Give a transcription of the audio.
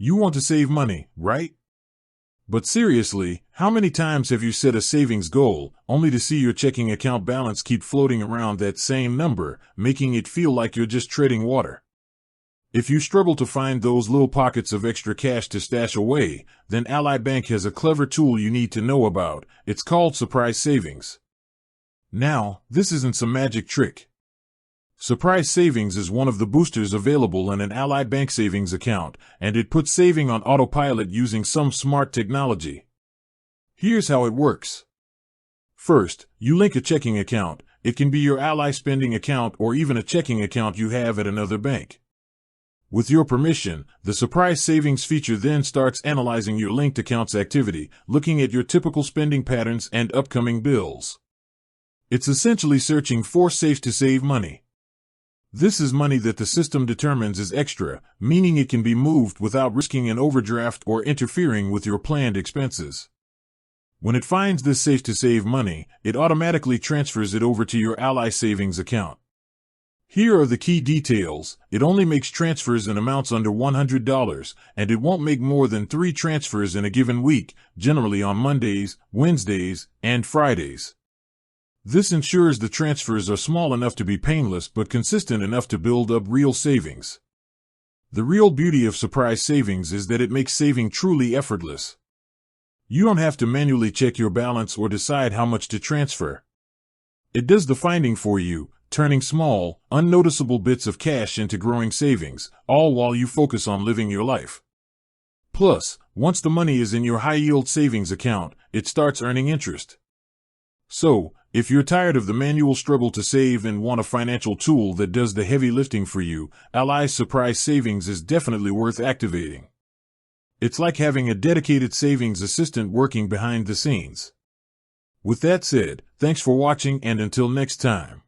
You want to save money, right? But seriously, how many times have you set a savings goal, only to see your checking account balance keep floating around that same number, making it feel like you're just treading water? If you struggle to find those little pockets of extra cash to stash away, then Ally Bank has a clever tool you need to know about. It's called Surprise Savings. Now, this isn't some magic trick. Surprise Savings is one of the boosters available in an Ally Bank savings account, and it puts saving on autopilot using some smart technology. Here's how it works. First, you link a checking account. It can be your Ally spending account or even a checking account you have at another bank. With your permission, the Surprise Savings feature then starts analyzing your linked account's activity, looking at your typical spending patterns and upcoming bills. It's essentially searching for safe to save money. This is money that the system determines is extra, meaning it can be moved without risking an overdraft or interfering with your planned expenses. When it finds this safe to save money, it automatically transfers it over to your Ally savings account. Here are the key details. It only makes transfers in amounts under $100, and it won't make more than 3 transfers in a given week, generally on Mondays, Wednesdays, and Fridays. This ensures the transfers are small enough to be painless but consistent enough to build up real savings. The real beauty of Surprise Savings is that it makes saving truly effortless. You don't have to manually check your balance or decide how much to transfer. It does the finding for you, turning small, unnoticeable bits of cash into growing savings, all while you focus on living your life. Plus, once the money is in your high-yield savings account, it starts earning interest. So, if you're tired of the manual struggle to save and want a financial tool that does the heavy lifting for you, Ally's Surprise Savings is definitely worth activating. It's like having a dedicated savings assistant working behind the scenes. With that said, thanks for watching, and until next time.